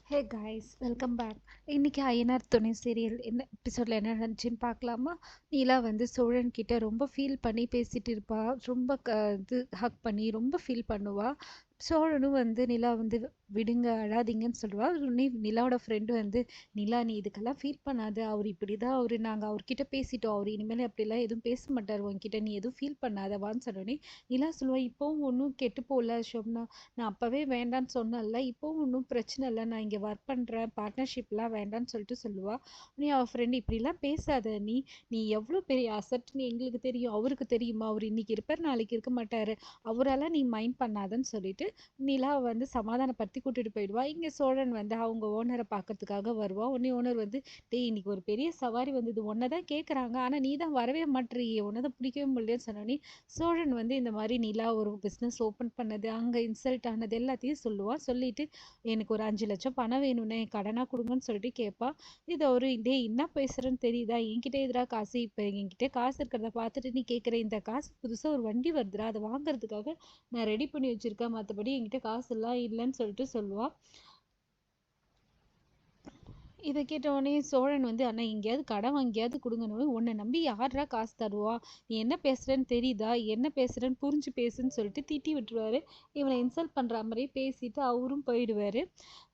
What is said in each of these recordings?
Hey guys welcome back. இன்னைக்கு ஐயனார் துணை serial என்ன எபிசோடில் என்ன நடந்துச்சுன்னு பார்க்கலாமா? நீலா வந்து சோழன் கிட்ட ரொம்ப ஃபீல் பண்ணி பேசிட்டு இருப்பா. ரொம்ப இது ஹக் பண்ணி ரொம்ப ஃபீல் பண்ணுவா. சோழனும் வந்து நிலா வந்து விடுங்க அழாதீங்கன்னு சொல்லுவா. உடனே நிலாவோட ஃப்ரெண்டு வந்து, நிலா நீ இதுக்கெல்லாம் ஃபீல் பண்ணாத, அவர் இப்படி தான், நாங்கள் அவர்கிட்ட பேசிட்டோம், அவர் இனிமேல் அப்படிலாம் எதுவும் பேச மாட்டார் உன்கிட்ட, நீ எதுவும் ஃபீல் பண்ணாதவான்னு சொன்னோடனே நிலா சொல்லுவா, இப்போவும் ஒன்றும் கெட்டு போகல ஷோப்னா, நான் அப்போவே வேண்டான்னு சொன்னேன்ல, இப்போவும் ஒன்றும் பிரச்சனை இல்லை, நான் இங்கே ஒர்க் பண்ணுறேன், பார்ட்னர்ஷிப்லாம் வேண்டான்னு சொல்லிட்டு சொல்லுவா. நீ அவள் ஃப்ரெண்டு இப்படிலாம் பேசாத, நீ எவ்வளோ பெரிய அசட்னு எங்களுக்கு தெரியும், அவருக்கு தெரியுமா, அவர் இன்னைக்கு இருப்பார் நாளைக்கு இருக்க மாட்டார், அவரெல்லாம் நீ மைண்ட் பண்ணாதன்னு சொல்லிட்டு நிலா வந்து சமாதானப்படுத்தி கூட்டிட்டு போயிடுவா. இங்க சோழன் வந்து அவங்க ஓனரை பார்க்கறதுக்காக வருவா. உடனே ஓனர் வந்து, டேய் இன்னைக்கு ஒரு பெரிய சவாரி வந்தது, உன்னை தான் கேட்குறாங்க, ஆனால் நீ தான் வரவே மாட்டேறியே, உன்னை தான் பிடிக்கவே முடியலன்னு சொன்னோடனே சோழன் வந்து இந்த மாதிரி நிலா ஒரு பிஸ்னஸ் ஓப்பன் பண்ணது, அங்கே இன்சல்ட் ஆனது எல்லாத்தையும் சொல்லுவான். சொல்லிட்டு எனக்கு ஒரு 5 லட்சம் பணம் வேணும்னே, கடனாக கொடுங்கன்னு சொல்லிட்டு கேட்பா. இது ஒரு, டேய் என்ன பேசுறேன்னு தெரியுதா, என்கிட்ட எதிரா காசு, இப்போ என்கிட்ட காசு இருக்கிறத பார்த்துட்டு நீ கேட்குற, இந்த காசு புதுசாக ஒரு வண்டி வருதுடா, அதை வாங்குறதுக்காக நான் ரெடி பண்ணி வச்சிருக்கேன், மற்றபடி என்கிட்ட காசு எல்லாம் இல்லைன்னு சொல்லிட்டு சொல்லுவா. இதை கேட்ட உடனே சோழன் வந்து, அண்ணா எங்கேயாவது கடன் வாங்கியாவது கொடுங்கன்னு, உன்னை நம்பி யாரா காசு தருவா, நீ என்ன பேசுறேன்னு தெரியுதா, என்ன பேசுறேன்னு புரிஞ்சு பேசுன்னு சொல்லிட்டு திட்டி விட்டுருவாரு. இவனை இன்சல்ட் பண்ற மாதிரியே பேசிட்டு அவரும் போயிடுவாரு.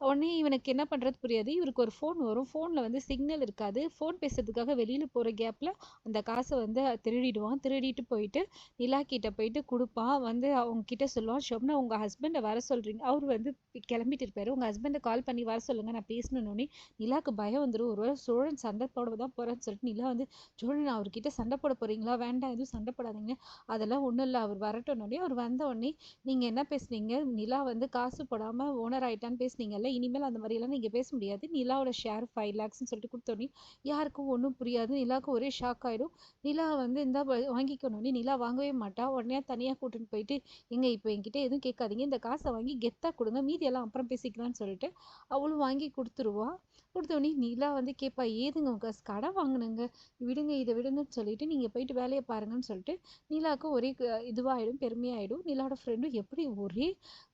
உடனே இவனுக்கு என்ன பண்றது புரியாது. இவருக்கு ஒரு ஃபோன் வரும். ஃபோன்ல வந்து சிக்னல் இருக்காது. ஃபோன் பேசுறதுக்காக வெளியில போற கேப்ல அந்த காசை வந்து திருடிடுவான். திருடிட்டு போயிட்டு நிலா கிட்ட போயிட்டு கொடுப்பான். வந்து அவங்க கிட்ட சொல்லுவான், ஷொப்னா உங்க ஹஸ்பண்டை வர சொல்றீங்க, அவர் வந்து கிளம்பிட்டு இருப்பாரு, உங்க ஹஸ்பண்டை கால் பண்ணி வர சொல்லுங்க, நான் பேசணும்னு. நிலாக்கு பயம் வந்துடும், ஒருவேளை சோழன் சண்டை போட தான் போறான்னு சொல்லிட்டு நிலா வந்து, சோழன் அவர்கிட்ட சண்டை போட போறீங்களா, வேண்டாம் எதுவும் சண்டை போடாதீங்க, அதெல்லாம் ஒன்றும் இல்லை, அவர் வரட்டோன்னே. அவர் வந்த உடனே நீங்கள் என்ன பேசுனீங்க, நிலா வந்து காசு போடாமல் ஓனர் ஆயிட்டான்னு பேசுனீங்கல்ல, இனிமேல் அந்த மாதிரியெல்லாம் நீங்கள் பேச முடியாது, நிலாவோட ஷேர் 5 lakhsன்னு சொல்லிட்டு கொடுத்தோன்னே யாருக்கும் ஒன்றும் புரியாது. நிலாவுக்கு ஒரே ஷாக் ஆகிடும். நிலா வந்து இந்த வாங்கிக்கணும்னே, நிலா வாங்கவே மாட்டா. உடனே தனியாக கூட்டின்னு போயிட்டு, எங்க இப்போ என்கிட்ட எதுவும் கேட்காதீங்க, இந்த காசை வாங்கி கெத்தா கொடுங்க, மீதியெல்லாம் அப்புறம் பேசிக்கலாம்னு சொல்லிட்டு அவளும் வாங்கி கொடுத்துருவா. கொடுத்தோடனே நிலா வந்து கேட்பா, ஏதுங்க உங்க கடன் வாங்கினுங்க, விடுங்க இதை விடுங்கன்னு சொல்லிட்டு நீங்கள் போயிட்டு வேலையை பாருங்கன்னு சொல்லிட்டு நிலாவுக்கு ஒரே இதுவாகிடும், பெருமையாயிடும். நிலாவோட ஃப்ரெண்டும் எப்படி ஒரே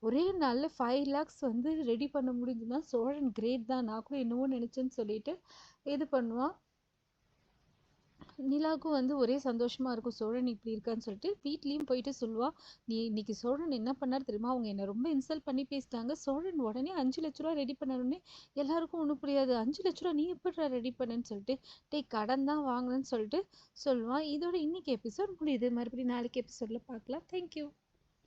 ஒரே நல்ல 5 lakhs வந்து ரெடி பண்ண முடிஞ்சுன்னா சோழன் கிரேட் தான், நான் கூட என்னவோ நினச்சேன்னு சொல்லிட்டு இது பண்ணுவான். நிலாவுக்கும் வந்து ஒரே சந்தோஷமா இருக்கும், சோழன் இப்படி இருக்கான்னு சொல்லிட்டு வீட்லேயும் போயிட்டு சொல்லுவா. நீ இன்னைக்கு சோழன் என்ன பண்ணார் தெரியுமா, அவங்க என்னை ரொம்ப இன்சல்ட் பண்ணி பேசிட்டாங்க. சோழன் உடனே 5 லட்ச ரூபா ரெடி பண்ணணுன்னே எல்லாருக்கும் ஒன்றும் புரியாது. 5 லட்ச ரூபா நீ எப்படி ரெடி பண்ணேன்னு சொல்லிட்டு, டே கடன் தான் வாங்கினேன்னு சொல்லிட்டு சொல்லுவான். இதோட இன்னைக்கு எபிசோட் முடியுது. மறுபடியும் நாளைக்கு எபிசோடில் பார்க்கலாம். தேங்க்யூ.